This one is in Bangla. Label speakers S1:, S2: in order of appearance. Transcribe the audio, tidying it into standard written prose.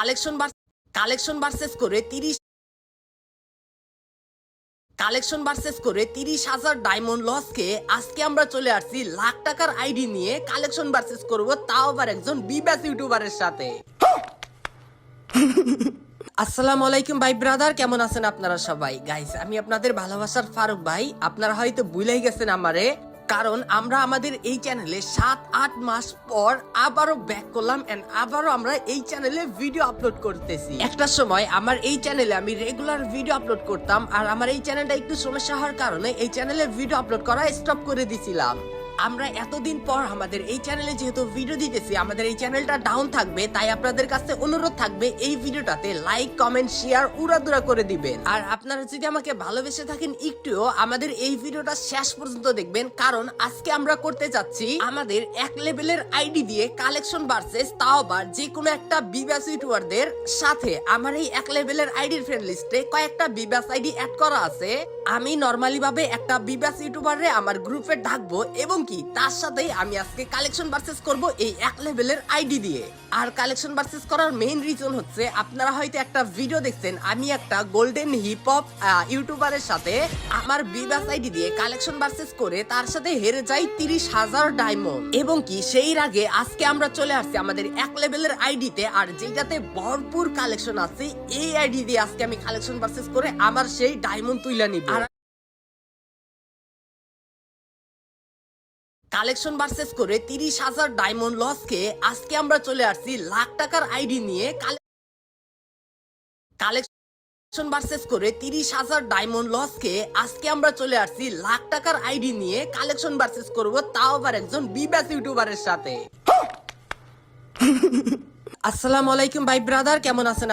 S1: কালেকশন কালেকশন ভার্সেস করে 30,000 ডায়মন্ড লসকে আজকে আমরা চলে আসছি লাখ টাকার আইডি নিয়ে কালেকশন ভার্সেস করব, তাও আবার একজন বিবাস ইউটিউবারের সাথে। আসসালামু আলাইকুম ভাই ব্রাদার, কেমন আছেন আপনারা সবাই? গাইস, আমি আপনাদের ভালোবাসার ফারুক ভাই। আপনারা হয়তো ভুলেই গেছেন আমারে, কারণ আমরা আমাদের এই চ্যানেলে 7-8 মাস পর আবারও ব্যাক করলাম এন্ড আবারও আমরা এই চ্যানেলে ভিডিও আপলোড করতেছি। একটা সময় আমার এই চ্যানেলে আমি রেগুলার ভিডিও আপলোড করতাম, আর আমার এই চ্যানেলটা একটু সমস্যা হওয়ার কারণে এই চ্যানেলে ভিডিও আপলোড করা স্টপ করে দিছিলাম। আমরা এতদিন পর আমাদের এই চ্যানেলে যেহেতু ভিডিও দিতেছি, আমাদের এই চ্যানেলটা ডাউন থাকবে, তাই আপনাদের কাছে অনুরোধ থাকবে এই ভিডিওটাতে লাইক, কমেন্ট, শেয়ার উড়াদুরা করে দিবেন। আর আপনারা যদি আমাকে ভালোবেসে থাকেন একটুও, আমাদের এই ভিডিওটা শেষ পর্যন্ত দেখবেন, কারণ আজকে আমরা করতে যাচ্ছি আমাদের এক লেভেলের আইডি দিয়ে কালেকশন ভার্সেস, তাও আবার যে কোনো একটা বিবাস ইউটিউবারদের সাথে। আমার এই এক লেভেলের আইডির ফ্রেন্ড লিস্টে কয়েকটা বিবাস আইডি অ্যাড করা আছে। আমি নরমালি ভাবে একটা বিবাস ইউটিউবারে আমার গ্রুপে ডাকবো এবং তার সাথে আমি আজকে কালেকশন ভার্সেস করব এই এক লেভেলের আইডি দিয়ে। আর কালেকশন ভার্সেস করার মেইন রিজন হচ্ছে, আপনারা হয়তো একটা ভিডিও দেখছেন আমি একটা গোল্ডেন হিপ হপ ইউটিউবারের সাথে আমার বিবাস আইডি দিয়ে কালেকশন ভার্সেস করে তার সাথে হেরে যাই 30,000 ডায়মন্ড। এবং সেই আগে আজকে আমরা চলে আসছি আমাদের এক লেভেলের আইডিতে, আর যেটাতে ভরপুর কালেকশন আছে। এই আইডি দিয়ে আজকে আমি কালেকশন ভার্সেস করে আমার সেই ডায়মন্ড তুইলা নিব। কালেকশন ভার্সেস করে 30,000 ডায়মন্ড লসকে আজকে আমরা চলে আসছি লাখ টাকার আইডি নিয়ে কালেকশন ভার্সেস করে 30,000 ডায়মন্ড লসকে আজকে আমরা চলে আসছি লাখ টাকার আইডি নিয়ে কালেকশন ভার্সেস করব, তাও আবার একজন বিবাস ইউটিউবারের সাথে। আসসালামু আলাইকুম ভাই ব্রাদার, কেমন আছেন?